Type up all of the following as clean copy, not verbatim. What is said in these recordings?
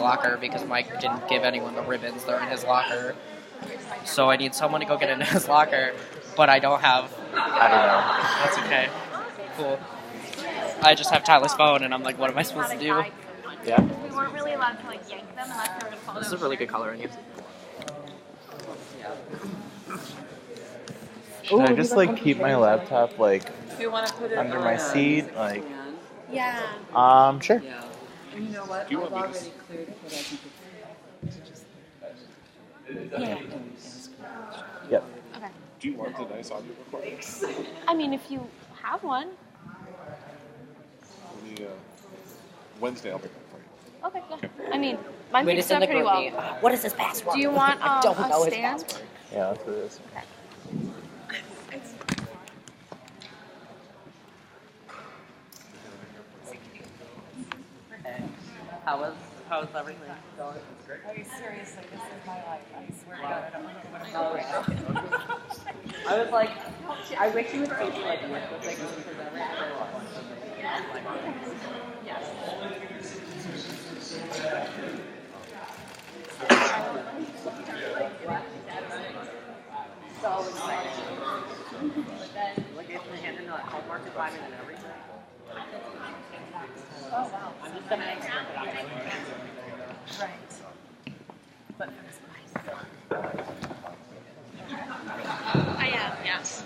locker because Mike didn't give anyone the ribbons. They're in his locker. So I need someone to go get into his locker, but I don't have... I don't know. That's okay. Cool. I just have Tyler's phone, and I'm like, what am I supposed to do? Yeah. We weren't really allowed to, like, yank them unless they were to fall. This is a really good color in you. Should I just like keep my laptop like You want to put it under on, my seat? Like, Yeah. sure. Yeah. And you know what? I've already cleared what I can do. Yeah. Yep. Okay. Do you want the nice audio recording? I mean, if you have one. Wednesday I'll pick up for you. Okay, yeah. I mean, mine Wait, picks it's in up the pretty group well. me. What is his password? Do you want I don't know a his stand? password. Yeah, that's what it is. How was everything going? Are you seriously? This is my life. I swear to God, I don't know what I'm I was like, I wish you would say like with the thing because like if they hand in like homework assignment and everything. Oh wow! I'm just gonna make sure that I'm right. But I am, yes.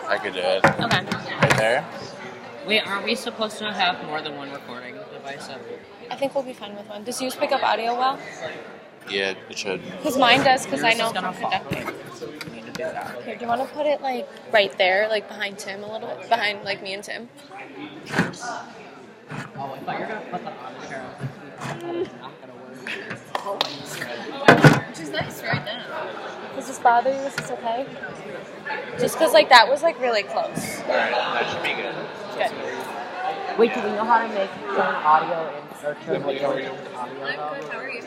I could do it. Okay. Right there. Wait, aren't we supposed to have more than one recording device? I think we'll be fine with one. Does yours pick up audio well? Yeah, it should. Because mine does, because I Yours know is gonna from fall. conducting. We need to do that. Here, do you want to put it, like, right there, like, behind Tim a little bit? Behind, like, me and Tim? Oh, I thought you were gonna put them on the chair. It's not gonna work. Which is nice right now. Does this bother you? Is this okay? Just because, like, that was, like, really close. Alright, that should be good. Good. Wait, do we know how to make turn audio in or turn video into audio? How are you?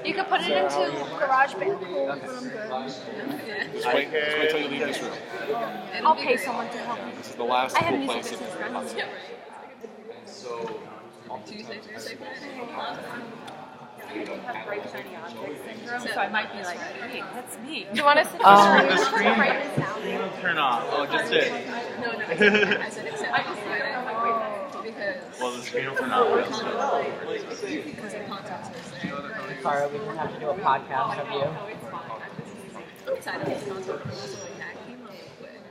You could put it into GarageBand. Cool, but I'm good. Just wait till you leave this room. I'll pay someone to help me. This is the last I have cool music place in business friends. Tuesday, Thursday, Friday. I have bright shiny object syndrome, so I might be like, hey, that's me. Do you want us to The screen will turn off. Oh, just it. No, I said except I just said it. Because Well, the screen will turn off. because the contacts are there. Sorry, we didn't have to do a podcast of you. Outside of the contact, also like that came up quick.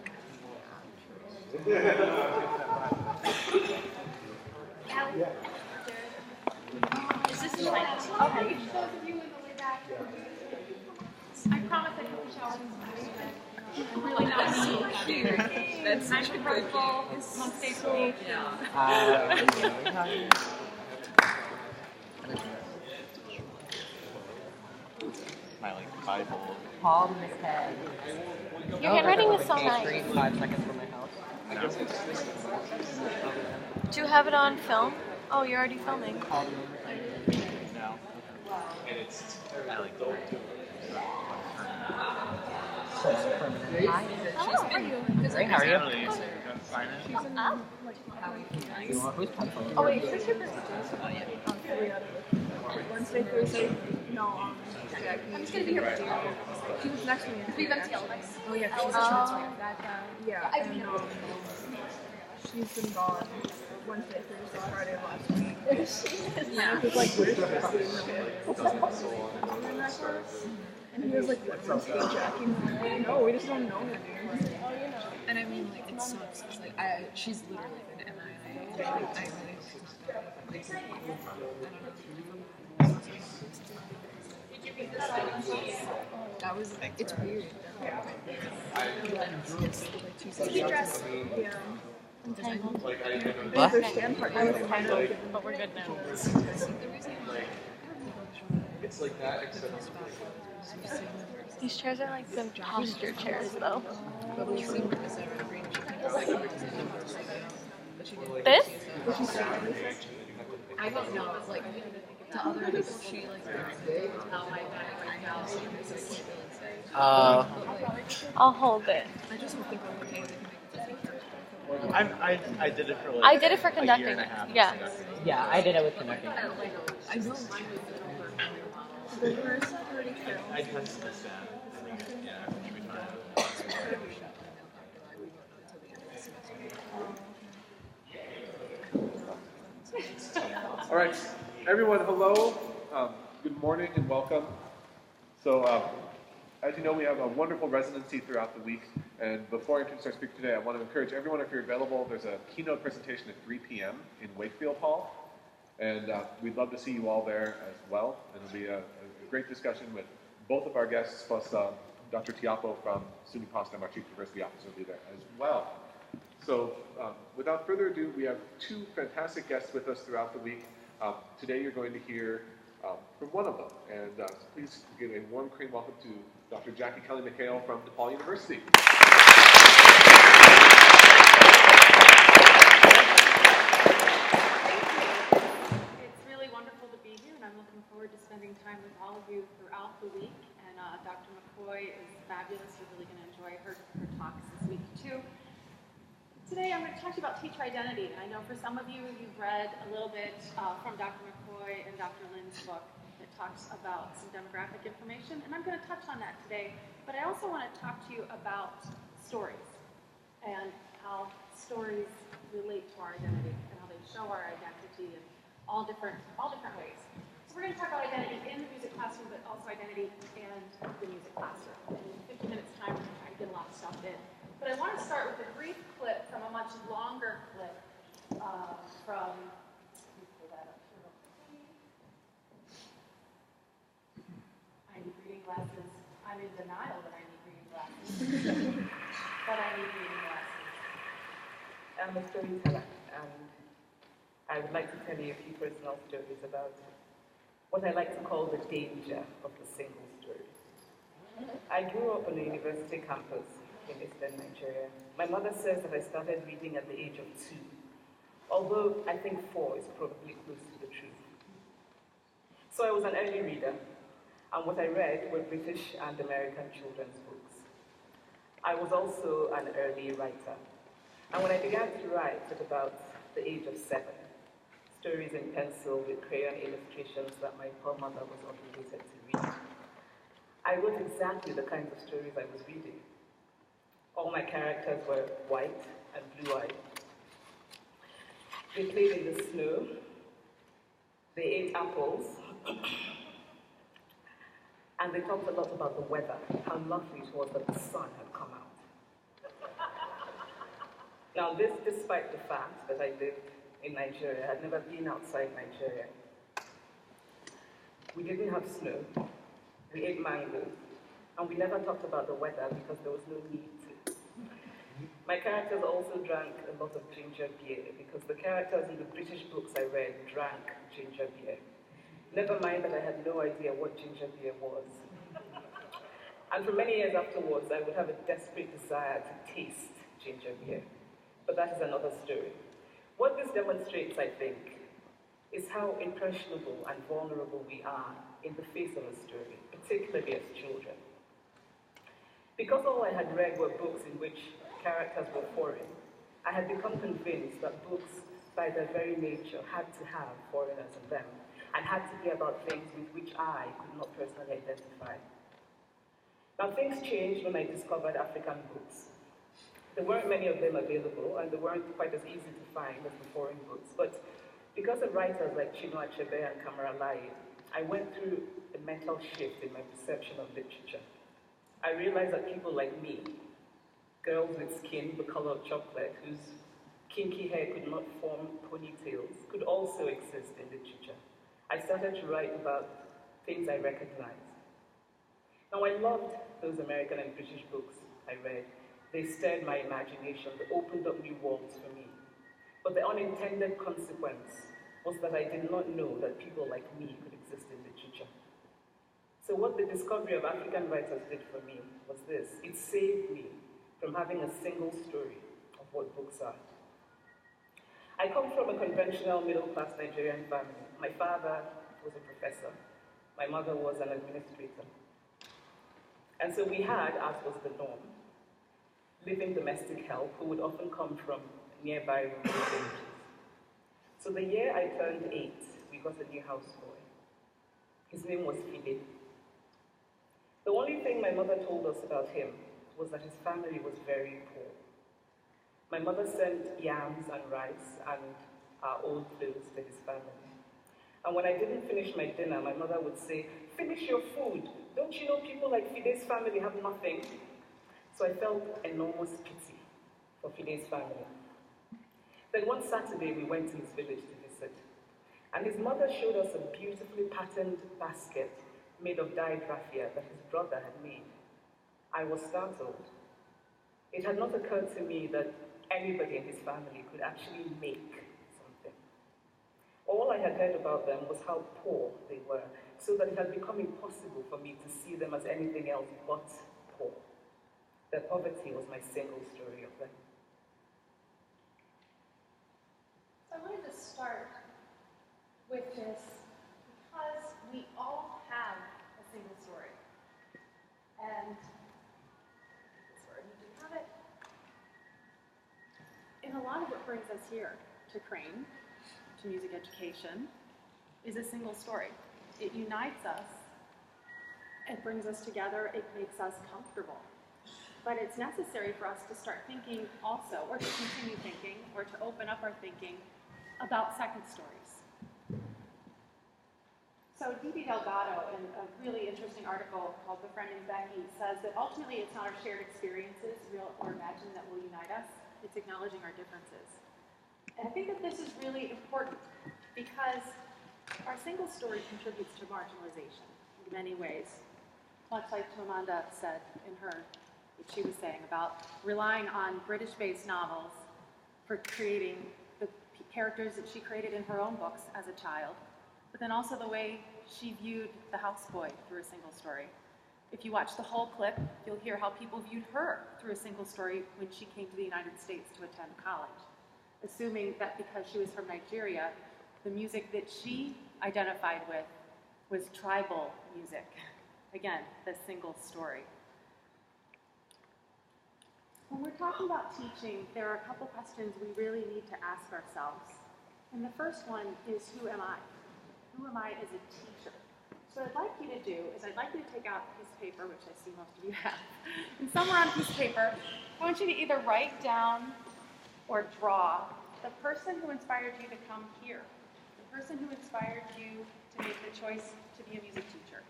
Is this the light? Okay. I promise I can shower. Really not so cute. That's such a good ball. It's so cute. My like Bible. Palm his head. Your handwriting is so K nice. Street, 5 seconds from my house. Do you have it on film? Oh, you're already filming. No. I like the Hi. Hey, how are you? You want who's pencil? Oh, wait, who's your birthday? Wednesday, Thursday. No, I'm just gonna be here for 2 hours. She was next to me. We went to Oh yeah, she's a transfer. Yeah, and she's been gone Wednesday, Thursday, Friday of last week. Yeah, it was like weird. And he was like, what, Wednesday, Jackie? And I'm like, no, we just don't know her, dude. And I mean, like, it sucks. It's like, she's literally been MIA. I really that was, it's weird. Yeah. What? But we're good now. It's like that, except These chairs are like the posture chairs, though. This? I don't know. It's like to other people, she like how my back right now. So I'll hold it. I just hope they're okay. I did it for like I did it for a year conducting. and a half. Yeah. Yeah, I did it with conducting. I know. I tested this down. Yeah, I should be fine. All right, everyone, hello. Good morning and welcome. So, as you know, we have a wonderful residency throughout the week. And before I introduce our speaker today, I want to encourage everyone, if you're available, there's a keynote presentation at 3 p.m. in Wakefield Hall. And we'd love to see you all there as well. And it'll be a great discussion with both of our guests, plus Dr. Tiapo from SUNY Potsdam, our Chief Diversity Officer, will be there as well. So without further ado, we have two fantastic guests with us throughout the week. Today you're going to hear from one of them. And please give a warm Korean welcome to Dr. Jackie Kelly McHale from DePaul University. It's really wonderful to be here, and I'm looking forward to spending time with all of you throughout the week. And Dr. McCoy is fabulous. You're really going to enjoy her talks this week, too. Today I'm going to talk to you about teacher identity. And I know for some of you, you've read a little bit from Dr. McCoy and Dr. Lynn's book that talks about some demographic information. And I'm going to touch on that today. But I also want to talk to you about stories and how stories relate to our identity and how they show our identity in all different ways. So we're going to talk about identity in the music classroom, but also identity in the music classroom. And in 50 minutes time, we're going to try to get a lot of stuff in. But I want to start with a brief clip from a much longer clip from, let me pull that up here real quickly. I need reading glasses. I'm in denial that I need reading glasses. But I need reading glasses. I'm a storyteller, and I would like to tell you a few personal stories about what I like to call the danger of the single story. I grew up on a university campus in Eastern Nigeria. My mother says that I started reading at the age of 2, although I think 4 is probably close to the truth. So I was an early reader, and what I read were British and American children's books. I was also an early writer, and when I began to write at about the age of 7, stories in pencil with crayon illustrations that my poor mother was obligated to read, I wrote exactly the kinds of stories I was reading. All my characters were white and blue-eyed. They played in the snow. They ate apples. And they talked a lot about the weather, how lovely it was that the sun had come out. Now this, despite the fact that I lived in Nigeria, I had never been outside Nigeria. We didn't have snow. We ate mango. And we never talked about the weather because there was no need to. My characters also drank a lot of ginger beer because the characters in the British books I read drank ginger beer. Never mind that I had no idea what ginger beer was. And for many years afterwards, I would have a desperate desire to taste ginger beer. But that is another story. What this demonstrates, I think, is how impressionable and vulnerable we are in the face of a story, particularly as children. Because all I had read were books in which characters were foreign, I had become convinced that books, by their very nature, had to have foreigners in them, and had to be about things with which I could not personally identify. Now, things changed when I discovered African books. There weren't many of them available, and they weren't quite as easy to find as the foreign books. But because of writers like Chinua Achebe and Kamara Lai, I went through a mental shift in my perception of literature. I realized that people like me, girls with skin the color of chocolate, whose kinky hair could not form ponytails, could also exist in literature. I started to write about things I recognized. Now, I loved those American and British books I read. They stirred my imagination, they opened up new worlds for me. But the unintended consequence was that I did not know that people like me could exist in literature. So what the discovery of African writers did for me was this. It saved me from having a single story of what books are. I come from a conventional middle-class Nigerian family. My father was a professor. My mother was an administrator. And so we had, as was the norm, living domestic help who would often come from nearby rural villages. So the year I turned 8, we got a new houseboy. His name was Fide. The only thing my mother told us about him was that his family was very poor. My mother sent yams and rice and our old clothes to his family. And when I didn't finish my dinner, my mother would say, "Finish your food. Don't you know people like Fide's family have nothing?" So I felt enormous pity for Fide's family. Then one Saturday, we went to his village to visit. And his mother showed us a beautifully patterned basket made of dyed raffia that his brother had made. I was startled. It had not occurred to me that anybody in his family could actually make something. All I had heard about them was how poor they were, so that it had become impossible for me to see them as anything else but poor. Their poverty was my single story of them. So I wanted to start with this because we all have a single story. And this word, you do have it. And a lot of what brings us here to Crane, to music education, is a single story. It unites us, it brings us together, it makes us comfortable. But it's necessary for us to start thinking also, or to continue thinking, or to open up our thinking about second stories. So D.B. Delgado, in a really interesting article called Befriending Becky, says that ultimately it's not our shared experiences, real or imagined, that will unite us. It's acknowledging our differences. And I think that this is really important because our single story contributes to marginalization in many ways. Much like Amanda said in her, what she was saying about relying on British-based novels for creating the characters that she created in her own books as a child, but then also the way she viewed the houseboy through a single story. If you watch the whole clip, you'll hear how people viewed her through a single story when she came to the United States to attend college, assuming that because she was from Nigeria, the music that she identified with was tribal music. Again, the single story. When we're talking about teaching, there are a couple questions we really need to ask ourselves. And the first one is, who am I? Who am I as a teacher? So what I'd like you to do is I'd like you to take out a piece of paper, which I see most of you have, and somewhere on a piece of paper, I want you to either write down or draw the person who inspired you to come here, the person who inspired you to make the choice to be a music teacher.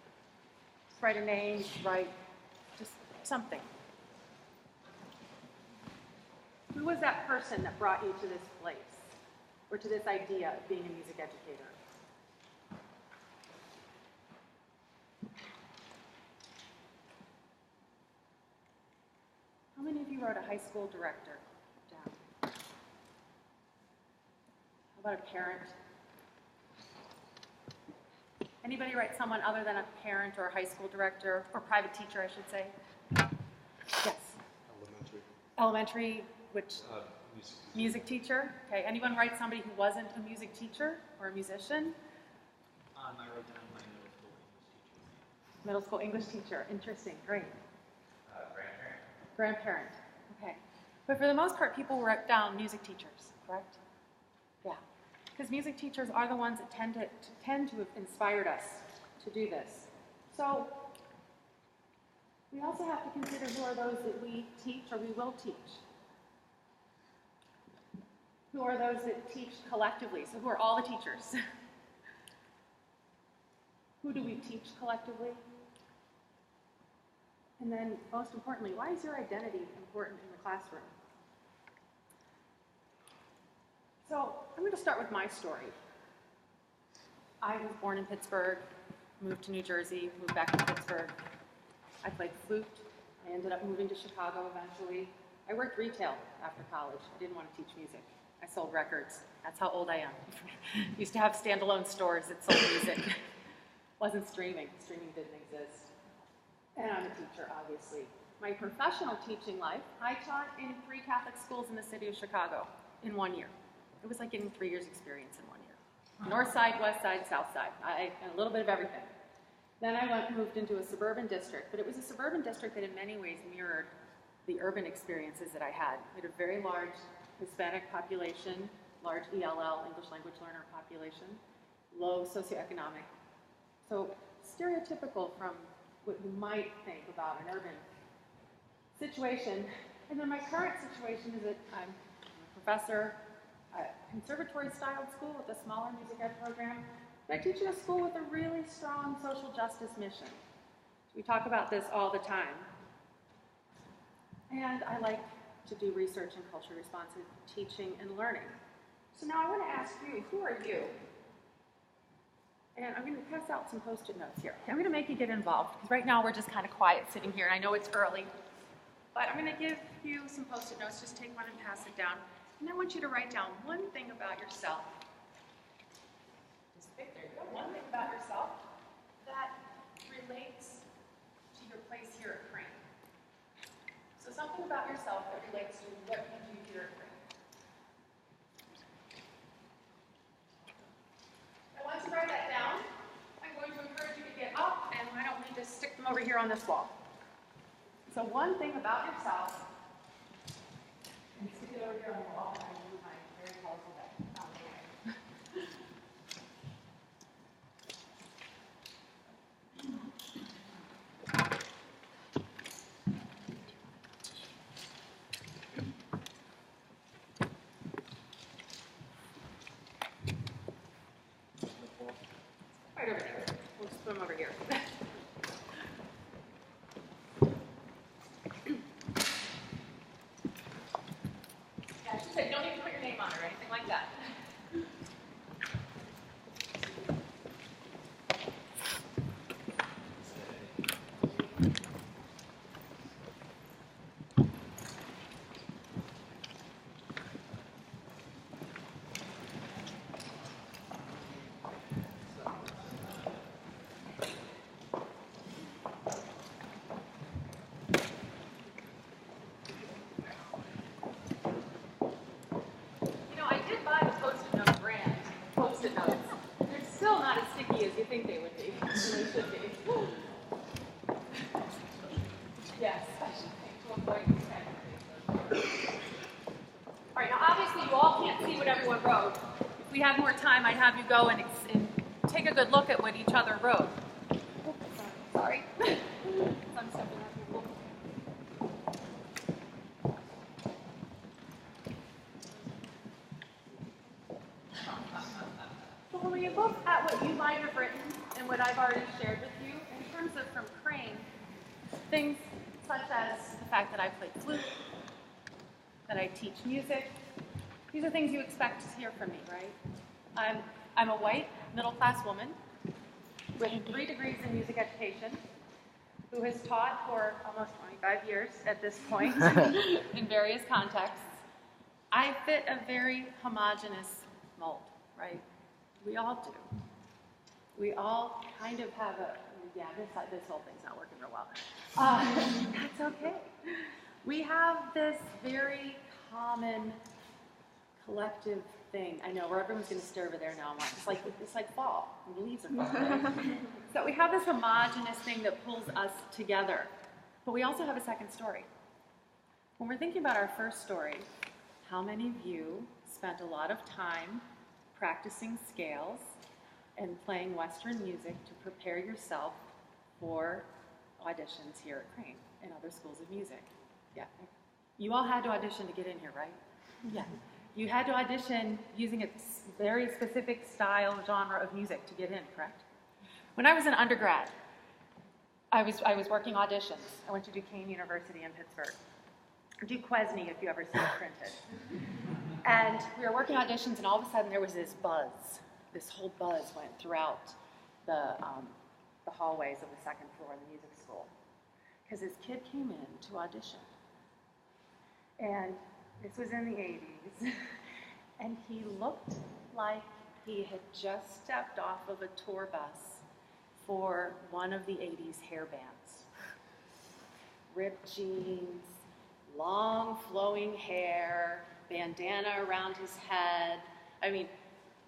Just write a name, write just something. Who was that person that brought you to this place, or to this idea of being a music educator? How many of you wrote a high school director down? How about a parent? Anybody write someone other than a parent or a high school director, or private teacher, I should say? Yes. Elementary, which? Music teacher. Okay, anyone write somebody who wasn't a music teacher or a musician? I wrote down my middle school English teacher. Middle school English teacher. Interesting. Great. Grandparent. Okay. But for the most part, people write down music teachers, correct? Yeah. Because music teachers are the ones that tend to have inspired us to do this. So we also have to consider who are those that we teach or we will teach. Who are those that teach collectively? So who are all the teachers? Who do we teach collectively? And then, most importantly, why is your identity important in the classroom? So I'm going to start with my story. I was born in Pittsburgh, moved to New Jersey, moved back to Pittsburgh. I played flute. I ended up moving to Chicago eventually. I worked retail after college. I didn't want to teach music. I sold records. That's how old I am. Used to have standalone stores that sold music. wasn't streaming. Streaming didn't exist. And I'm a teacher, obviously. My professional teaching life, I taught in 3 Catholic schools in the city of Chicago in 1 year. It was like getting 3 years experience in 1 year. North side, west side, south side. And a little bit of everything. Then I moved into a suburban district, but it was a suburban district that in many ways mirrored the urban experiences that I had. We had a very large Hispanic population, large ELL, English language learner population, low socioeconomic. So stereotypical from what you might think about an urban situation. And then my current situation is that I'm a professor at a conservatory-styled school with a smaller music ed program. And I teach in a school with a really strong social justice mission. We talk about this all the time. And I like to do research in culturally responsive teaching and learning. So now I want to ask you, who are you? And I'm going to pass out some Post-it notes here. I'm going to make you get involved, because right now we're just kind of quiet sitting here, and I know it's early. But I'm going to give you some Post-it notes. Just take one and pass it down. And I want you to write down one thing about yourself. Just pick, there you go. One thing about yourself that relates to your place here at Crane. So something about yourself that relates to what you do here at Crane. And once you write that down, I'm going to encourage you to get up, and why don't we just stick them over here on this wall. So one thing about yourself, and stick it over here on the wall. I move my very colorful bag out of the way. Right over there. We'll just put them over here. Yeah, she said don't even put your name on it or anything like that. Post-it notes. They're still not as sticky as you think they would be. They should be. Yes, to avoid these kind of things. All right, now obviously you all can't see what everyone wrote. If we had more time, I'd have you go and take a good look at what each other wrote. Oh, sorry. I'm stepping on people. So when we look at what you might have written and what I've already shared with you, in terms of from Crane, things such as the fact that I play flute, that I teach music, these are things you expect to hear from me, right? I'm a white, middle-class woman with 3 degrees in music education who has taught for almost 25 years at this point in various contexts. I fit a very homogeneous mold, right? We all do. We all kind of have a, yeah, this whole thing's not working real well. That's okay. We have this very common collective thing. I know, where everyone's going to stare over there now. It's like fall. The leaves are falling. Right? So we have this homogeneous thing that pulls us together. But we also have a second story. When we're thinking about our first story, how many of you spent a lot of time practicing scales and playing Western music to prepare yourself for auditions here at Crane and other schools of music? Yeah. You all had to audition to get in here, right? Yeah. You had to audition using a very specific style, genre of music to get in, correct? When I was an undergrad, I was working auditions. I went to Duquesne University in Pittsburgh. Duquesne, if you ever see it printed. And we were working auditions, and all of a sudden there was this buzz. This whole buzz went throughout the hallways of the second floor of the music school. Because this kid came in to audition. And this was in the 80s. And he looked like he had just stepped off of a tour bus for one of the 80s hair bands. Ripped jeans, long flowing hair, bandana around his head. I mean,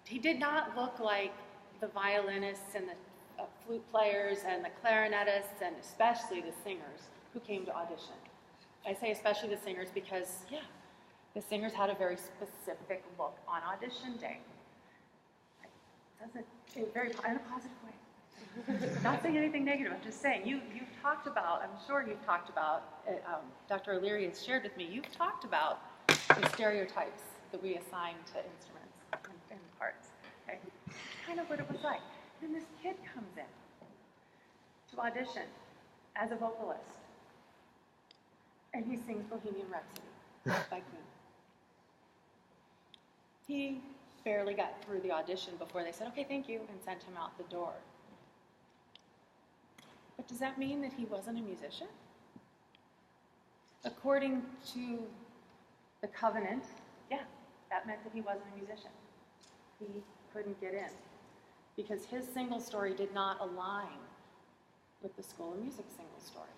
he did not look like the violinists and the flute players and the clarinetists and especially the singers who came to audition. I say especially the singers because, yeah, the singers had a very specific look on audition day. In a positive way. Not saying anything negative, I'm just saying, you've talked about, I'm sure you've talked about, Dr. O'Leary has shared with me, you've talked about the stereotypes that we assign to instruments and parts. Okay? Kind of what it was like. Then this kid comes in to audition as a vocalist, and he sings Bohemian Rhapsody by Queen. He barely got through the audition before they said, okay, thank you, and sent him out the door. But does that mean that he wasn't a musician? According to the covenant, yeah, that meant that he wasn't a musician. He couldn't get in because his single story did not align with the School of Music single story.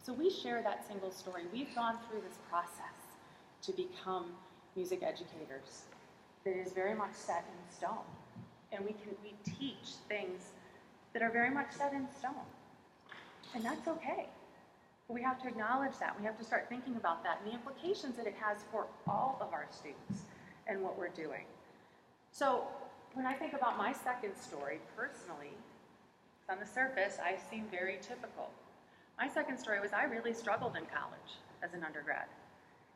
So we share that single story. We've gone through this process to become music educators that is very much set in stone. And we teach things that are very much set in stone. And that's okay. But we have to acknowledge that. We have to start thinking about that and the implications that it has for all of our students and what we're doing. So when I think about my second story, personally, on the surface, I seem very typical. My second story was I really struggled in college as an undergrad.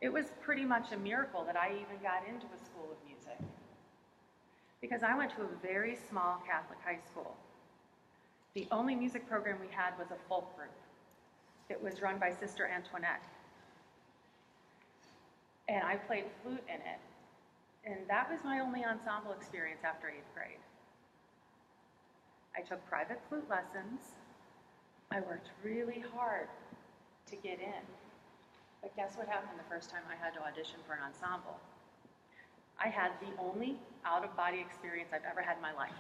It was pretty much a miracle that I even got into a school of music because I went to a very small Catholic high school. The only music program we had was a folk group. It was run by Sister Antoinette. And I played flute in it. And that was my only ensemble experience after 8th grade. I took private flute lessons. I worked really hard to get in. But guess what happened the first time I had to audition for an ensemble? I had the only out-of-body experience I've ever had in my life.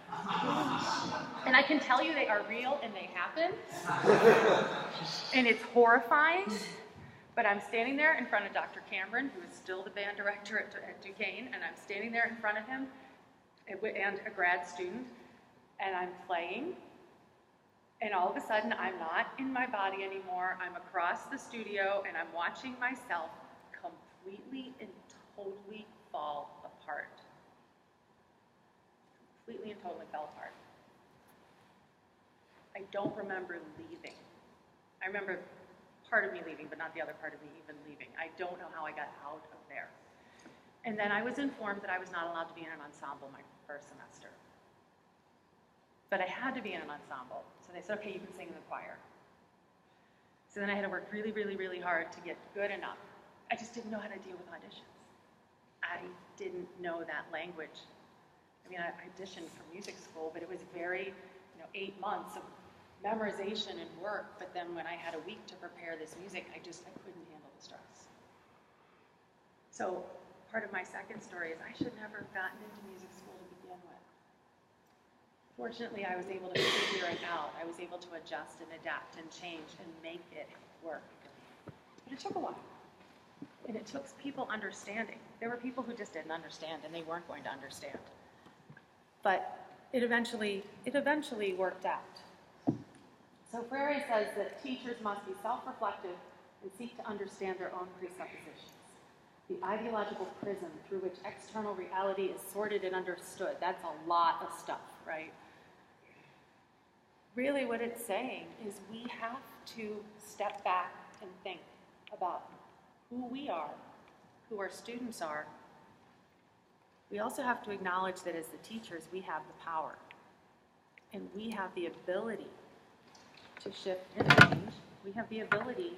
And I can tell you they are real and they happen. And it's horrifying. But I'm standing there in front of Dr. Cameron, who is still the band director at Duquesne, and I'm standing there in front of him and a grad student, and I'm playing. And all of a sudden, I'm not in my body anymore. I'm across the studio, and I'm watching myself completely and totally fall apart. Completely and totally fell apart. I don't remember leaving. I remember part of me leaving, but not the other part of me even leaving. I don't know how I got out of there. And then I was informed that I was not allowed to be in an ensemble my first semester. But I had to be in an ensemble. So they said, okay, you can sing in the choir. So then I had to work really, really, really hard to get good enough. I just didn't know how to deal with auditions. I didn't know that language. I mean, I auditioned for music school, but it was very, 8 months of memorization and work. But then when I had a week to prepare this music, I couldn't handle the stress. So part of my second story is I should never have gotten into music school to begin with. Fortunately, I was able to figure it out. I was able to adjust and adapt and change and make it work for me. But it took a while. And it took people understanding. There were people who just didn't understand, and they weren't going to understand. But it eventually worked out. So Freire says that teachers must be self-reflective and seek to understand their own presuppositions. The ideological prism through which external reality is sorted and understood. That's a lot of stuff, right? Really what it's saying is we have to step back and think about who we are, who our students are. We also have to acknowledge that as the teachers, we have the power. And we have the ability to shift and change. We have the ability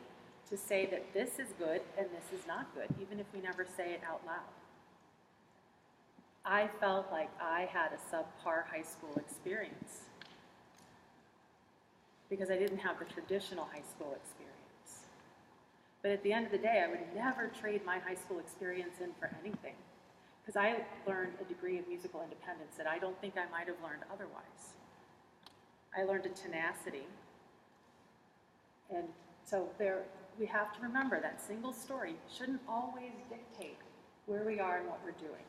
to say that this is good and this is not good, even if we never say it out loud. I felt like I had a subpar high school experience because I didn't have the traditional high school experience. But at the end of the day, I would never trade my high school experience in for anything because I learned a degree of musical independence that I don't think I might have learned otherwise. I learned a tenacity. And so we have to remember that single story shouldn't always dictate where we are and what we're doing.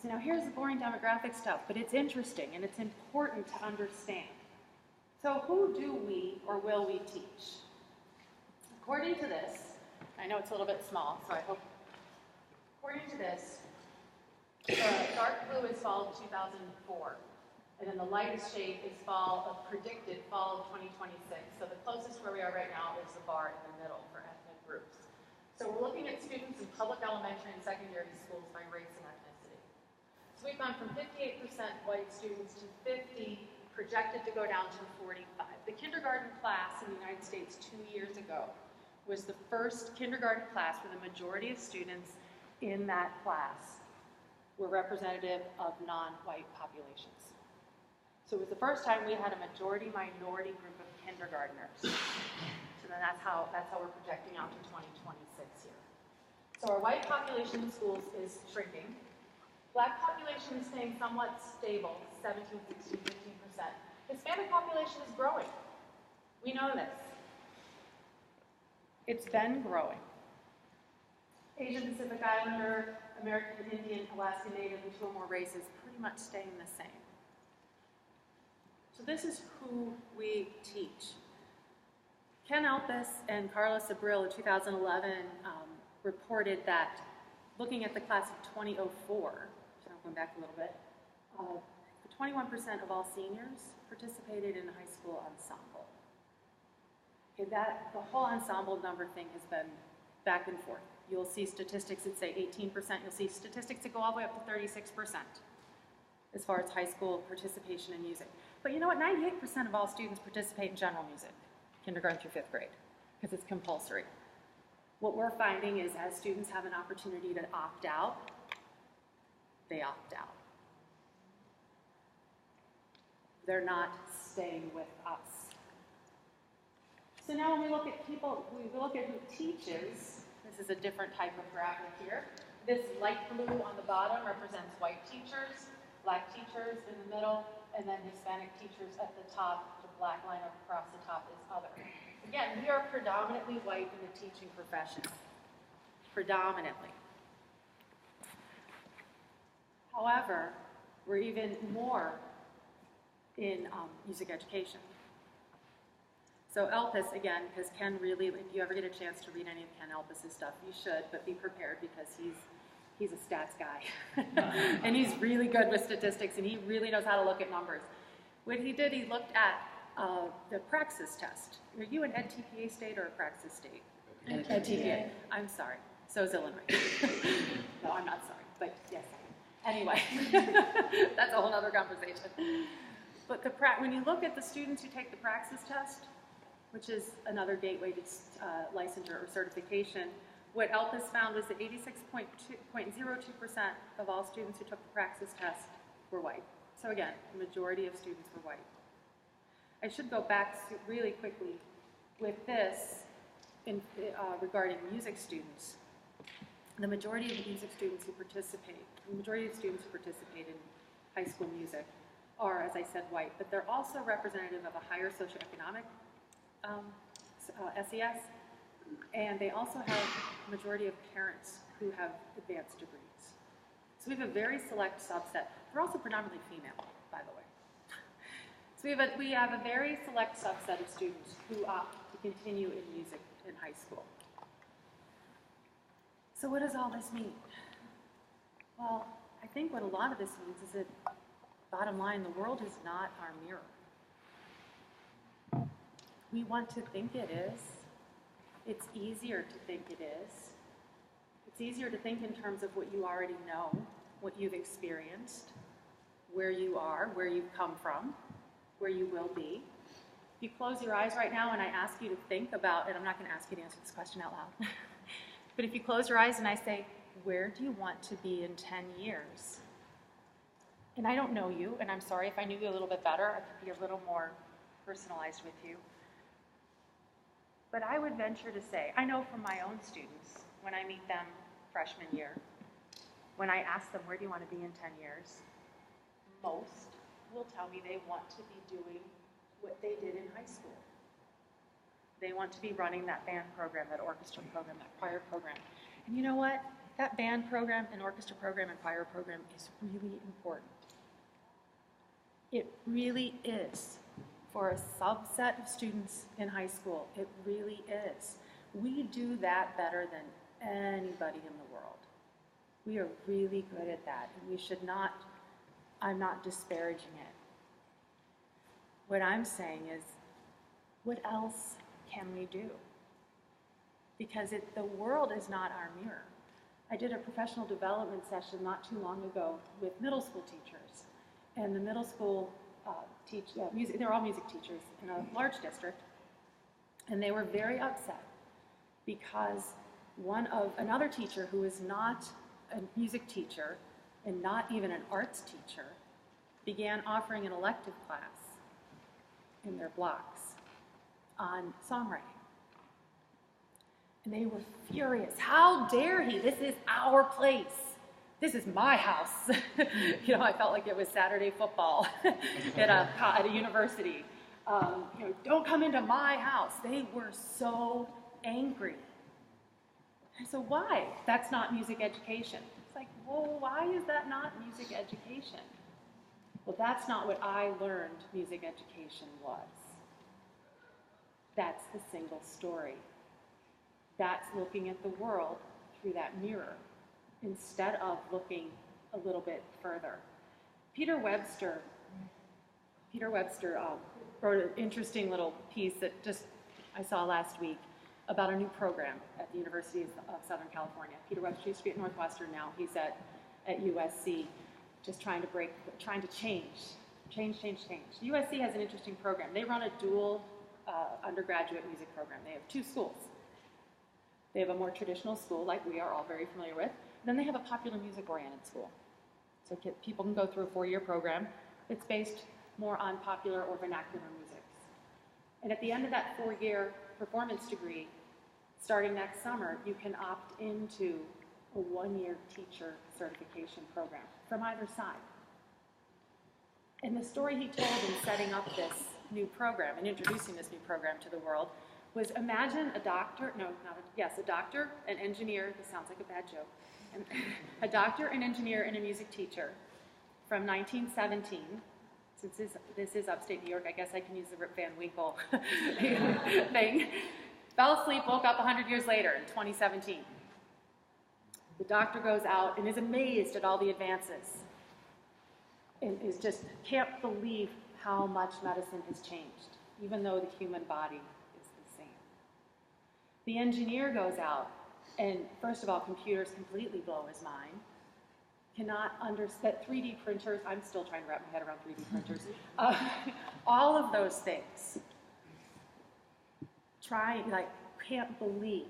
So now here's the boring demographic stuff, but it's interesting and it's important to understand. So who do we or will we teach? According to this, I know it's a little bit small, so I hope, according to this, the dark blue is fall of 2004, and then the lightest shade is predicted fall of 2026. So the closest where we are right now is the bar in the middle for ethnic groups. So we're looking at students in public elementary and secondary schools by race and ethnicity. So we've gone from 58% white students to 50, projected to go down to 45. The kindergarten class in the United States 2 years ago was the first kindergarten class where the majority of students in that class were representative of non-white populations. So it was the first time we had a majority-minority group of kindergartners. So then that's how we're projecting out to 2026 here. So our white population in schools is shrinking. Black population is staying somewhat stable, 17, 16, 15%. Hispanic population is growing. We know this. It's been growing. Asian Pacific Islander, American Indian, Alaskan Native, and 2 or more races pretty much staying the same. So this is who we teach. Ken Elpis and Carlos Abril in 2011 reported that looking at the class of 2004, so I'm going back a little bit, 21% of all seniors participated in a high school ensemble. Okay, the whole ensemble number thing has been back and forth. You'll see statistics that say 18%. You'll see statistics that go all the way up to 36% as far as high school participation in music. But you know what? 98% of all students participate in general music, kindergarten through 5th grade, because it's compulsory. What we're finding is as students have an opportunity to opt out, they opt out. They're not staying with us. So now when we look at people, we look at who teaches. This is a different type of graphic here. This light blue on the bottom represents white teachers, black teachers in the middle, and then Hispanic teachers at the top. The black line across the top is other. Again, we are predominantly white in the teaching profession. Predominantly. However, we're even more in music education. So Elpis, again, because Ken really, if you ever get a chance to read any of Ken Elpis' stuff, you should, but be prepared because he's a stats guy. And he's really good with statistics, and he really knows how to look at numbers. What he did, he looked at the Praxis test. Are you an EdTPA state or a Praxis state? EdTPA. I'm sorry. So is Illinois. No, I'm not sorry, but yes, I am. Anyway, that's a whole other conversation. But when you look at the students who take the Praxis test, which is another gateway to licensure or certification, what Elpis found was that 86.02% of all students who took the Praxis test were white. So again, the majority of students were white. I should go back really quickly with this regarding music students. The majority of the music students who participate, the majority of students who participate in high school music are, as I said, white, but they're also representative of a higher socioeconomic SES, and they also have a majority of parents who have advanced degrees. So we have a very select subset. They're also predominantly female, by the way. So we have a very select subset of students who opt to continue in music in high school. So what does all this mean? Well, I think what a lot of this means is that, bottom line, the world is not our mirror. We want to think it is. It's easier to think it is. It's easier to think in terms of what you already know, what you've experienced, where you are, where you've come from, where you will be. If you close your eyes right now and I ask you to think about, and I'm not going to ask you to answer this question out loud, but if you close your eyes and I say, where do you want to be in 10 years? And I don't know you, and I'm sorry if I knew you a little bit better, I could be a little more personalized with you. But I would venture to say, I know from my own students, when I meet them freshman year, when I ask them, where do you want to be in 10 years? Most will tell me they want to be doing what they did in high school. They want to be running that band program, that orchestra program, that choir program. And you know what? That band program and orchestra program and choir program is really important. It really is. For a subset of students in high school, it really is. We do that better than anybody in the world. We are really good at that, and we should not, I'm not disparaging it. What I'm saying is, what else can we do? Because the world is not our mirror. I did a professional development session not too long ago with middle school teachers, and the middle school they're all music teachers in a large district, and they were very upset because another teacher who is not a music teacher and not even an arts teacher began offering an elective class in their blocks on songwriting. And they were furious. How dare he? This is our place. This is my house. I felt like it was Saturday football at a university. Don't come into my house. They were so angry. So why? That's not music education. It's like, well, why is that not music education? Well, that's not what I learned music education was. That's the single story. That's looking at the world through that mirror instead of looking a little bit further. Peter Webster wrote an interesting little piece that I saw last week about a new program at the University of Southern California. Peter Webster used to be at Northwestern, now he's at USC, just trying to change. USC has an interesting program. They run a dual undergraduate music program. They have two schools. They have a more traditional school, like we are all very familiar with. Then they have a popular music-oriented school. So people can go through a 4-year program that's based more on popular or vernacular music. And at the end of that 4-year performance degree, starting next summer, you can opt into a 1-year teacher certification program from either side. And the story he told in setting up this new program and introducing this new program to the world was, imagine a doctor, an engineer, this sounds like a bad joke, a doctor, an engineer, and a music teacher from 1917, since this is upstate New York, I guess I can use the Rip Van Winkle thing, fell asleep, woke up 100 years later in 2017. The doctor goes out and is amazed at all the advances and can't believe how much medicine has changed, even though the human body is the same. The engineer goes out, and first of all, computers completely blow his mind. Cannot understand 3D printers. I'm still trying to wrap my head around 3D printers. All of those things. Can't believe,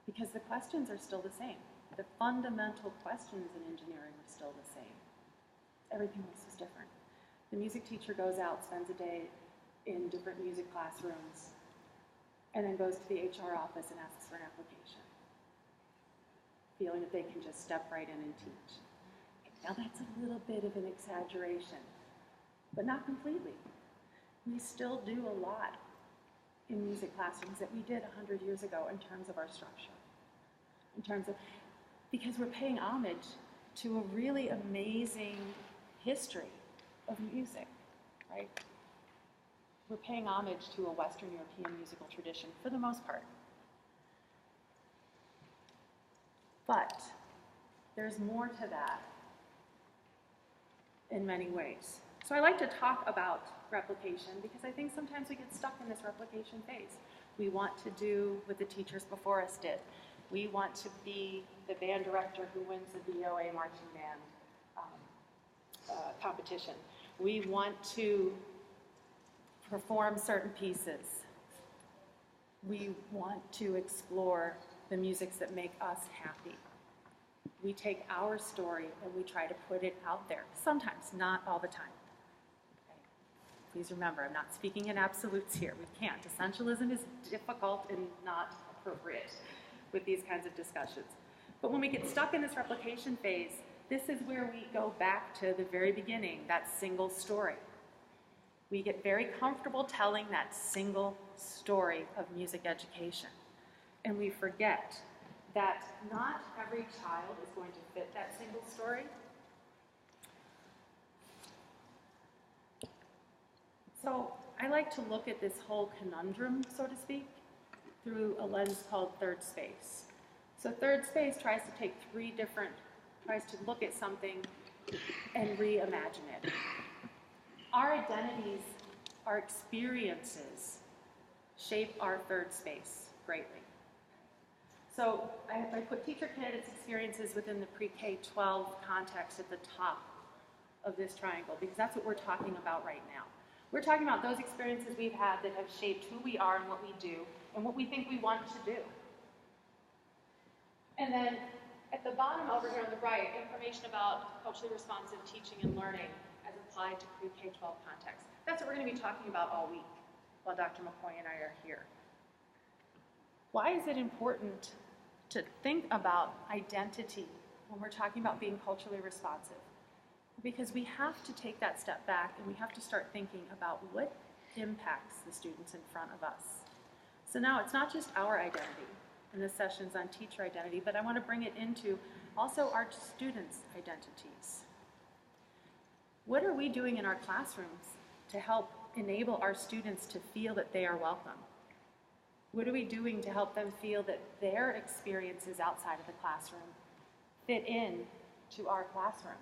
because the questions are still the same. The fundamental questions in engineering are still the same. Everything else is different. The music teacher goes out, spends a day in different music classrooms, and then goes to the HR office and asks for an application, feeling that they can just step right in and teach. Now that's a little bit of an exaggeration, but not completely. We still do a lot in music classrooms that we did 100 years ago in terms of our structure, because we're paying homage to a really amazing history of music, right? We're paying homage to a Western European musical tradition for the most part. But there's more to that in many ways. So I like to talk about replication because I think sometimes we get stuck in this replication phase. We want to do what the teachers before us did. We want to be the band director who wins the VOA marching band competition. We want to perform certain pieces. We want to explore the musics that make us happy. We take our story and we try to put it out there. Sometimes, not all the time. Okay. Please remember, I'm not speaking in absolutes here. We can't. Essentialism is difficult and not appropriate with these kinds of discussions. But when we get stuck in this replication phase, this is where we go back to the very beginning, that single story. We get very comfortable telling that single story of music education. And we forget that not every child is going to fit that single story. So I like to look at this whole conundrum, so to speak, through a lens called third space. So third space tries to look at something and reimagine it. Our identities, our experiences shape our third space greatly. So I put teacher candidates' experiences within the pre-K-12 context at the top of this triangle because that's what we're talking about right now. We're talking about those experiences we've had that have shaped who we are and what we do and what we think we want to do. And then at the bottom over here on the right, information about culturally responsive teaching and learning as applied to pre-K-12 context. That's what we're going to be talking about all week while Dr. McCoy and I are here. Why is it important to think about identity when we're talking about being culturally responsive? Because we have to take that step back and we have to start thinking about what impacts the students in front of us. So now it's not just our identity in the sessions on teacher identity, but I want to bring it into also our students' identities. What are we doing in our classrooms to help enable our students to feel that they are welcome? What are we doing to help them feel that their experiences outside of the classroom fit in to our classrooms?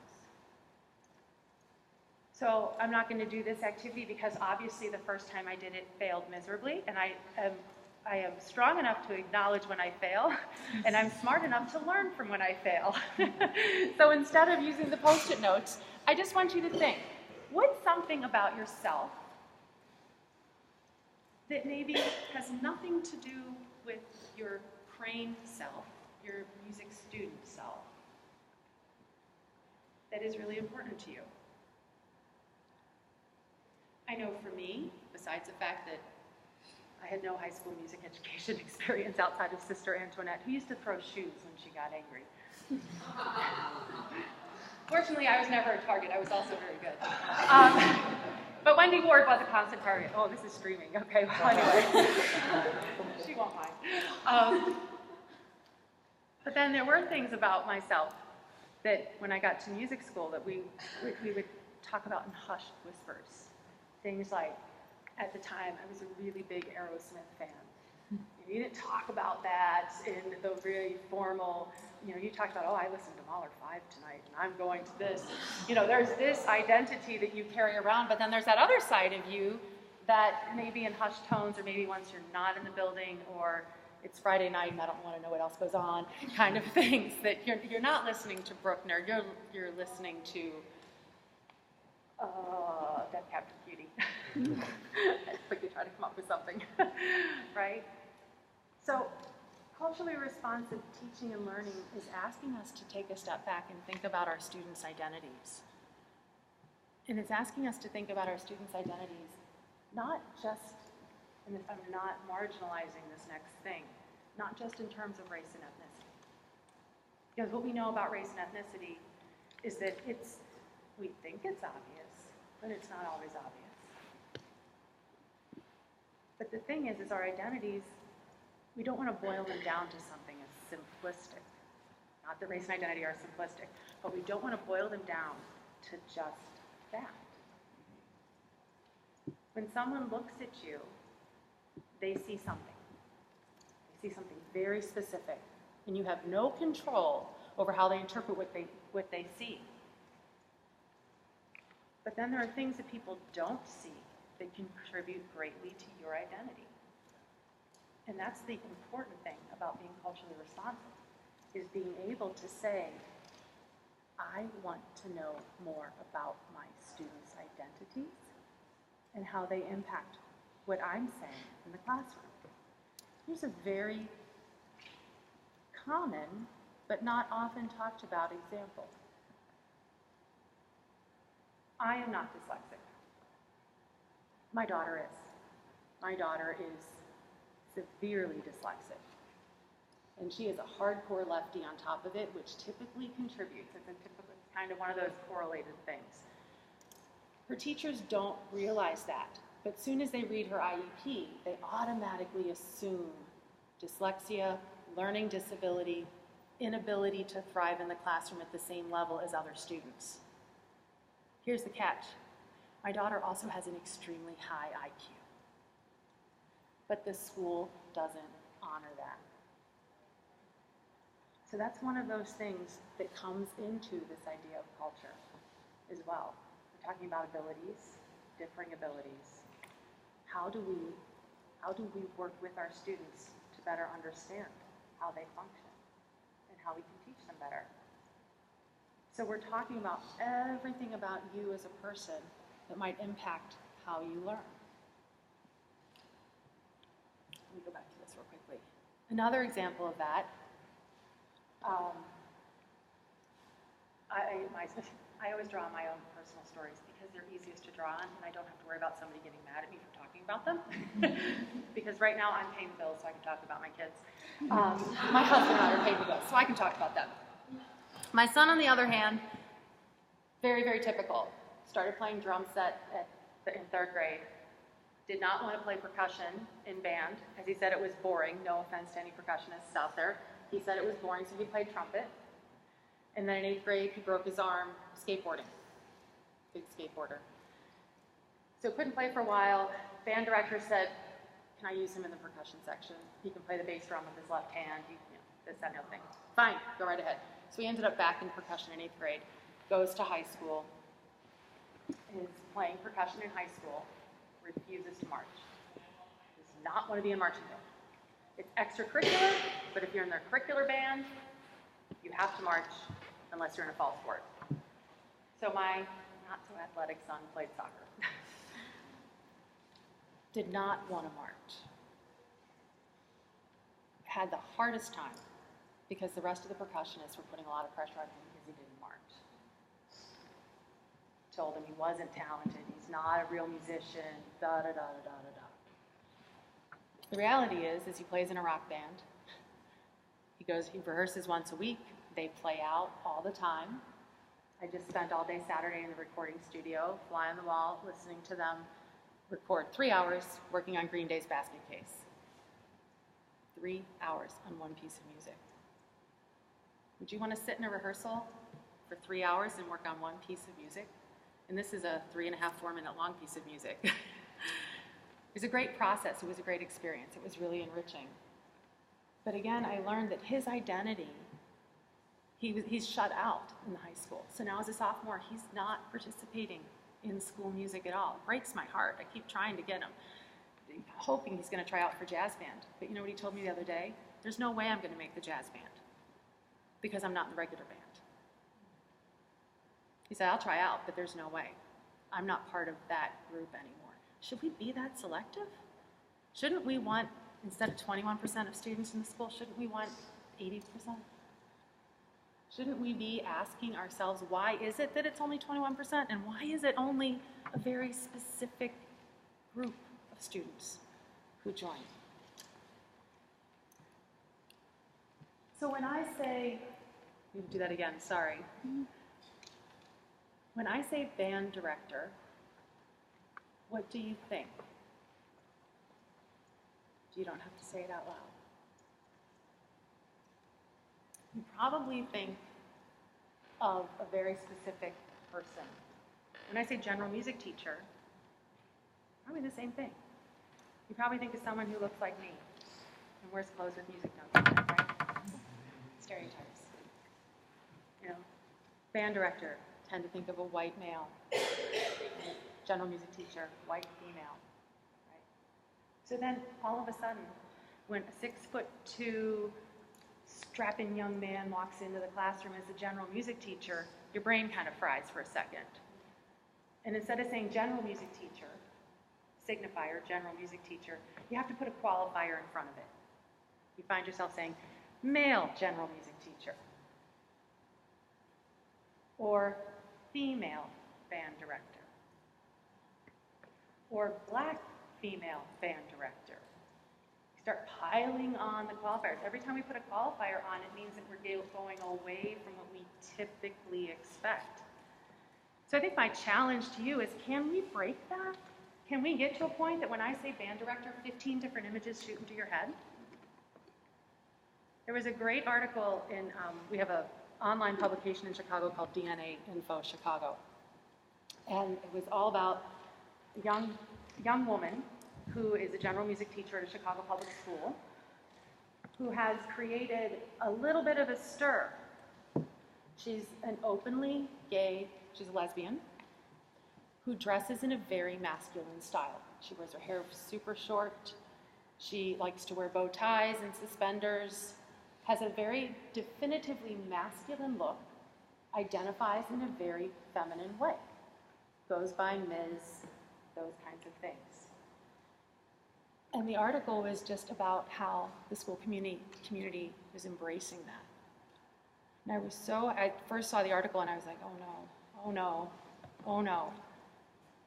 So I'm not going to do this activity because obviously the first time I did it failed miserably, and I am strong enough to acknowledge when I fail, and I'm smart enough to learn from when I fail. So instead of using the Post-it notes, I just want you to think, what's something about yourself that maybe has nothing to do with your Crane self, your music student self, that is really important to you? I know for me, besides the fact that I had no high school music education experience outside of Sister Antoinette, who used to throw shoes when she got angry. Fortunately, I was never a target. I was also very good. But Wendy Ward was a constant target. Oh, this is streaming. Okay, well, anyway. She won't mind. But then there were things about myself that when I got to music school that we would talk about in hushed whispers. Things like, at the time, I was a really big Aerosmith fan. You didn't talk about that in the really formal, you talked about, oh, I listened to Mahler 5 tonight, and I'm going to this. There's this identity that you carry around, but then there's that other side of you that maybe in hushed tones, or maybe once you're not in the building, or it's Friday night and I don't want to know what else goes on, kind of things that you're not listening to Bruckner, you're listening to Dead Captain Cutie. I quickly try to come up with something, right? So culturally responsive teaching and learning is asking us to take a step back and think about our students' identities. And it's asking us to think about our students' identities, not just, and I'm not marginalizing this next thing, not just in terms of race and ethnicity. Because what we know about race and ethnicity is that we think it's obvious, but it's not always obvious. But the thing is our identities, we don't want to boil them down to something as simplistic. Not that race and identity are simplistic, but we don't want to boil them down to just that. When someone looks at you, they see something. They see something very specific, and you have no control over how they interpret what they see. But then there are things that people don't see that contribute greatly to your identity. And that's the important thing about being culturally responsive, is being able to say, I want to know more about my students' identities and how they impact what I'm saying in the classroom. Here's a very common, but not often talked about example. I am not dyslexic. My daughter is. My daughter is severely dyslexic. And she is a hardcore lefty on top of it, which typically contributes. It's kind of one of those correlated things. Her teachers don't realize that, but soon as they read her IEP, they automatically assume dyslexia, learning disability, inability to thrive in the classroom at the same level as other students. Here's the catch. My daughter also has an extremely high IQ, but the school doesn't honor that. So that's one of those things that comes into this idea of culture as well. We're talking about abilities, differing abilities. How do we work with our students to better understand how they function and how we can teach them better? So we're talking about everything about you as a person that might impact how you learn. Let me go back to this real quickly. Another example of that, I always draw on my own personal stories because they're easiest to draw on, and I don't have to worry about somebody getting mad at me for talking about them. Because right now I'm paying the bills, so I can talk about my kids. My husband and I are paying the bills, so I can talk about them. My son, on the other hand, very, very typical. Started playing drum set in 3rd grade. Did not want to play percussion in band, as he said it was boring. No offense to any percussionists out there. He said it was boring, so he played trumpet. And then in 8th grade, he broke his arm skateboarding. Big skateboarder. So couldn't play for a while. Band director said, can I use him in the percussion section? He can play the bass drum with his left hand, this, that, and the other thing. Fine, go right ahead. So he ended up back in percussion in 8th grade, goes to high school, is playing percussion in high school, refuses to march. Does not want to be in marching band. It's extracurricular, but if you're in their curricular band, you have to march unless you're in a fall sport. So my not-so-athletic son played soccer. Did not want to march. Had the hardest time because the rest of the percussionists were putting a lot of pressure on him because he didn't march. Told him he wasn't talented, he's not a real musician, da-da-da-da-da-da-da. The reality is he plays in a rock band. He rehearses once a week. They play out all the time. I just spent all day Saturday in the recording studio, fly on the wall, listening to them record 3 hours working on Green Day's Basket Case. 3 hours on one piece of music. Would you want to sit in a rehearsal for 3 hours and work on one piece of music? And this is a 3.5, 4-minute long piece of music. It was a great process. It was a great experience. It was really enriching. But again, I learned that his identity, he's shut out in the high school. So now as a sophomore, he's not participating in school music at all. It breaks my heart. I keep trying to get him, hoping he's going to try out for jazz band. But you know what he told me the other day? There's no way I'm going to make the jazz band because I'm not in the regular band. He said, I'll try out, but there's no way. I'm not part of that group anymore. Should we be that selective? Shouldn't we want, instead of 21% of students in the school, shouldn't we want 80%? Shouldn't we be asking ourselves, why is it that it's only 21%? And why is it only a very specific group of students who join? So when I say, let me do that again, sorry. When I say band director, what do you think? You don't have to say it out loud. You probably think of a very specific person. When I say general music teacher, probably the same thing. You probably think of someone who looks like me and wears clothes with music notes, right? Stereotypes. You know, band director, tend to think of a white male. General music teacher, white female. Right? So then, all of a sudden, when a 6'2", strapping young man walks into the classroom as a general music teacher, your brain kind of fries for a second. And instead of saying general music teacher, signifier, general music teacher, you have to put a qualifier in front of it. You find yourself saying male general music teacher, or female band director, or black female band director. You start piling on the qualifiers. Every time we put a qualifier on, it means that we're going away from what we typically expect. So I think my challenge to you is, can we break that? Can we get to a point that when I say band director, 15 different images shoot into your head? There was a great article in, we have an online publication in Chicago called DNA Info Chicago. And it was all about a young woman who is a general music teacher at a Chicago public school who has created a little bit of a stir. She's an openly gay, she's a lesbian, who dresses in a very masculine style. She wears her hair super short. She likes to wear bow ties and suspenders, has a very definitively masculine look, identifies in a very feminine way, goes by Ms., those kinds of things. And the article was just about how the school community was embracing that. And I first saw the article and I was like, oh no, oh no, oh no.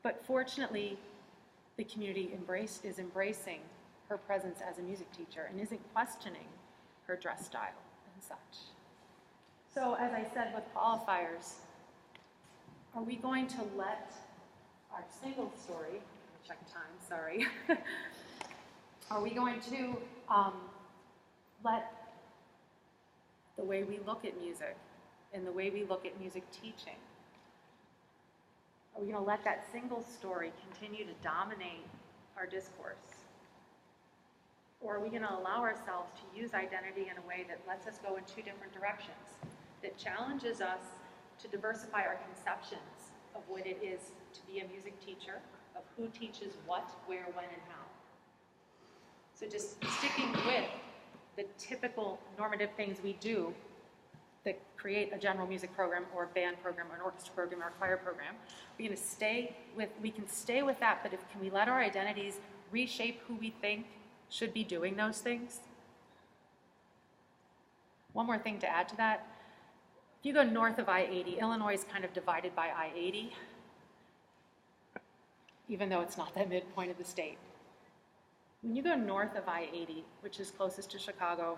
But fortunately, the community is embracing her presence as a music teacher and isn't questioning her dress style and such. So as I said with qualifiers, are we going to let our single story, check time, sorry. Are we going to let the way we look at music and the way we look at music teaching, are we going to let that single story continue to dominate our discourse? Or are we going to allow ourselves to use identity in a way that lets us go in two different directions, that challenges us to diversify our conceptions of what it is to be a music teacher, of who teaches what, where, when, and how? So just sticking with the typical normative things we do that create a general music program or a band program or an orchestra program or a choir program, we can stay with that, but can we let our identities reshape who we think should be doing those things? One more thing to add to that. If you go north of I-80, Illinois is kind of divided by I-80, even though it's not the midpoint of the state. When you go north of I-80, which is closest to Chicago,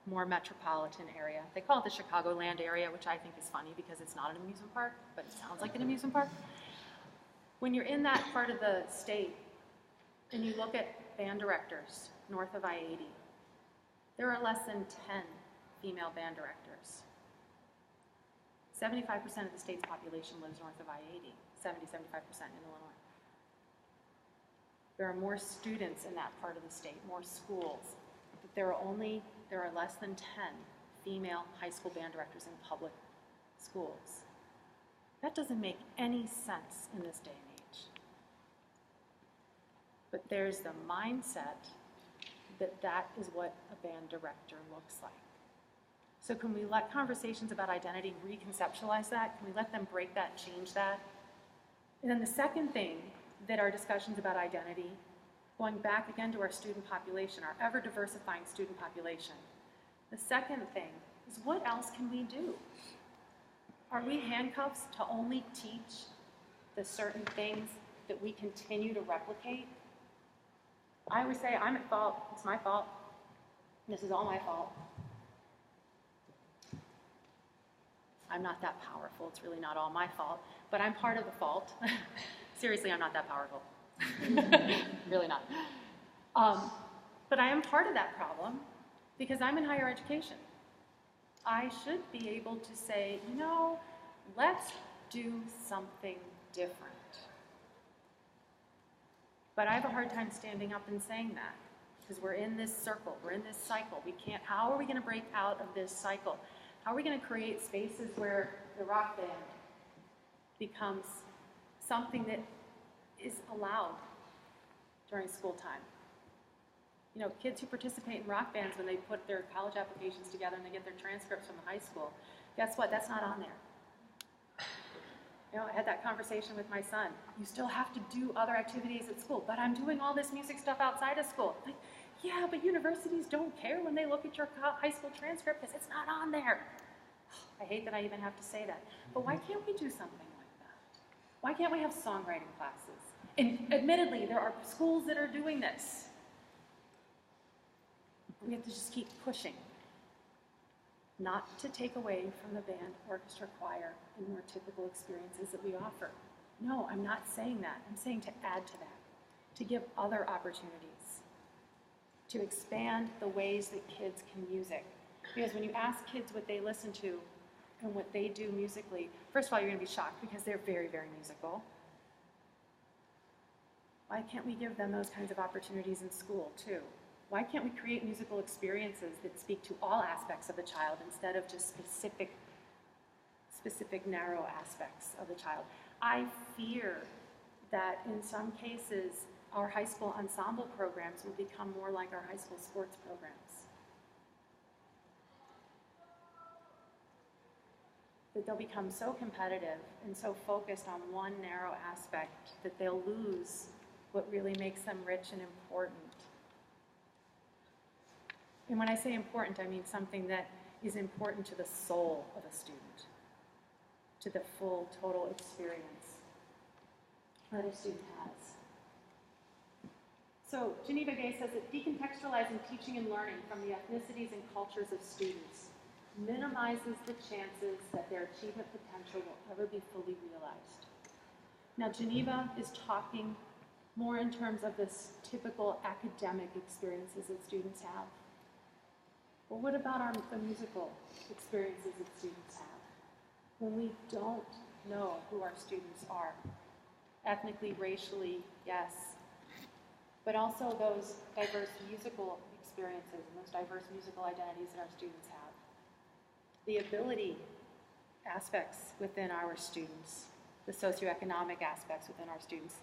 more metropolitan area, they call it the Chicagoland area, which I think is funny because it's not an amusement park, but it sounds like an amusement park. When you're in that part of the state and you look at band directors north of I-80, there are less than 10 female band directors. 75% of the state's population lives north of I-80, 70-75% in Illinois. There are more students in that part of the state, more schools, but there are less than 10 female high school band directors in public schools. That doesn't make any sense in this day and age. But there's the mindset that that is what a band director looks like. So can we let conversations about identity reconceptualize that? Can we let them break that, change that? And then the second thing that our discussions about identity, going back again to our student population, our ever-diversifying student population, the second thing is what else can we do? Are we handcuffs to only teach the certain things that we continue to replicate? I always say, I'm at fault, it's my fault, this is all my fault. I'm not that powerful, it's really not all my fault, but I'm part of the fault. Seriously, I'm not that powerful. Really not. But I am part of that problem because I'm in higher education. I should be able to say, you know, let's do something different. But I have a hard time standing up and saying that because we're in this circle, we're in this cycle. How are we going to break out of this cycle? How are we going to create spaces where the rock band becomes something that is allowed during school time? You know, kids who participate in rock bands when they put their college applications together and they get their transcripts from the high school, guess what? That's not on there. You know, I had that conversation with my son. You still have to do other activities at school, but I'm doing all this music stuff outside of school. Like, yeah, but universities don't care when they look at your high school transcript because it's not on there. I hate that I even have to say that. But why can't we do something like that? Why can't we have songwriting classes? And admittedly, there are schools that are doing this. We have to just keep pushing. Not to take away from the band, orchestra, choir, and more typical experiences that we offer. No, I'm not saying that. I'm saying to add to that, to give other opportunities, to expand the ways that kids can music. Because when you ask kids what they listen to and what they do musically, first of all, you're going to be shocked because they're very, very musical. Why can't we give them those kinds of opportunities in school, too? Why can't we create musical experiences that speak to all aspects of the child instead of just specific narrow aspects of the child? I fear that in some cases, our high school ensemble programs will become more like our high school sports programs. That they'll become so competitive and so focused on one narrow aspect that they'll lose what really makes them rich and important. And when I say important, I mean something that is important to the soul of a student, to the full, total experience that a student has. So Geneva Gay says that decontextualizing teaching and learning from the ethnicities and cultures of students minimizes the chances that their achievement potential will ever be fully realized. Now, Geneva is talking more in terms of this typical academic experiences that students have. But what about the musical experiences that students have? When we don't know who our students are, ethnically, racially, yes, but also those diverse musical experiences and those diverse musical identities that our students have. The ability aspects within our students, the socioeconomic aspects within our students,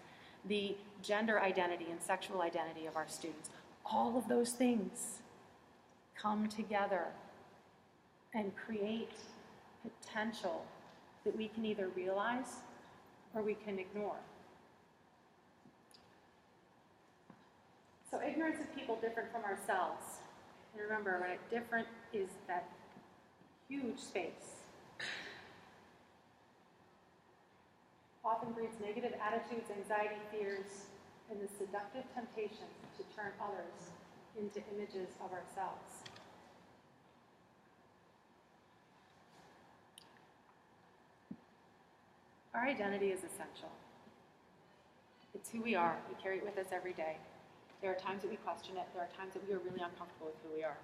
the gender identity and sexual identity of our students, all of those things come together and create potential that we can either realize or we can ignore. So ignorance of people different from ourselves. And remember, right, different is that huge space. Often breeds negative attitudes, anxiety, fears, and the seductive temptation to turn others into images of ourselves. Our identity is essential. It's who we are. We carry it with us every day. There are times that we question it. There are times that we are really uncomfortable with who we are.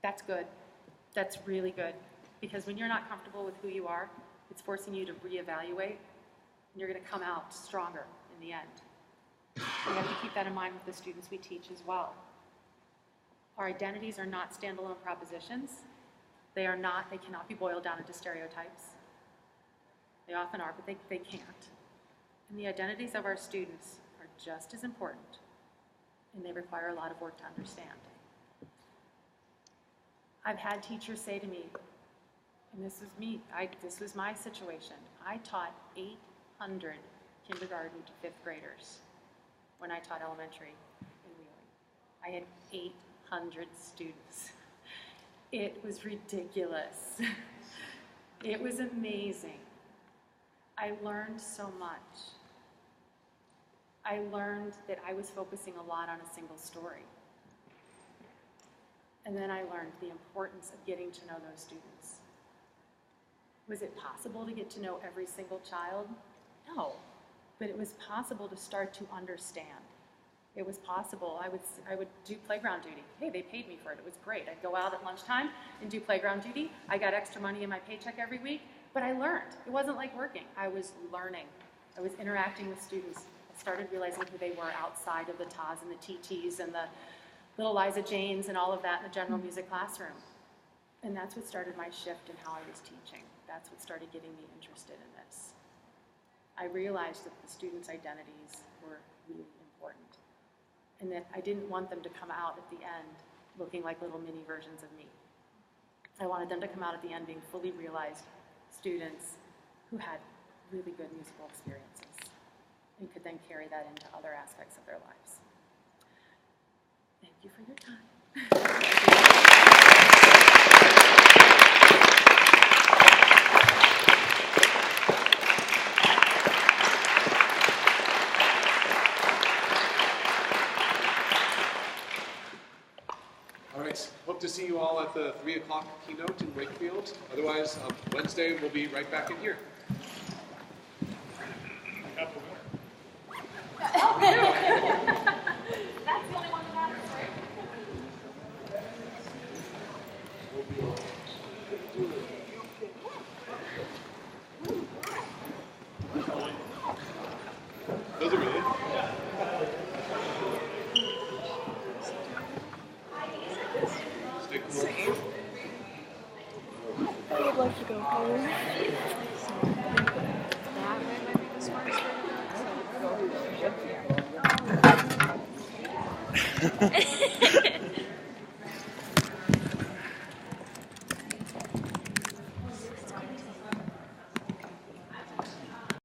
That's good. That's really good. Because when you're not comfortable with who you are, it's forcing you to reevaluate, and you're going to come out stronger in the end. We have to keep that in mind with the students we teach as well. Our identities are not standalone propositions. They cannot be boiled down into stereotypes. They often are, but they can't. And the identities of our students are just as important, and they require a lot of work to understand. I've had teachers say to me, and this was me, this was my situation. I taught 800 kindergarten to fifth graders when I taught elementary in Wheeling. I had 800 students. It was ridiculous. It was amazing. I learned so much. I learned that I was focusing a lot on a single story. And then I learned the importance of getting to know those students. Was it possible to get to know every single child? No, but it was possible to start to understand. It was possible. I would do playground duty. Hey, they paid me for it. It was great. I'd go out at lunchtime and do playground duty. I got extra money in my paycheck every week, but I learned. It wasn't like working. I was learning. I was interacting with students. I started realizing who they were outside of the TAs and the TTs and the little Liza Janes and all of that in the general music classroom. And that's what started my shift in how I was teaching. That's what started getting me interested in this. I realized that the students' identities were really important, and that I didn't want them to come out at the end looking like little mini versions of me. I wanted them to come out at the end being fully realized students who had really good musical experiences and could then carry that into other aspects of their lives. Thank you for your time. All right, hope to see you all at the 3 o'clock keynote. in Wakefield. Otherwise, Wednesday we'll be right back in here. That's the only one that matters, right? Those are really. Stay cool. I would like to go home.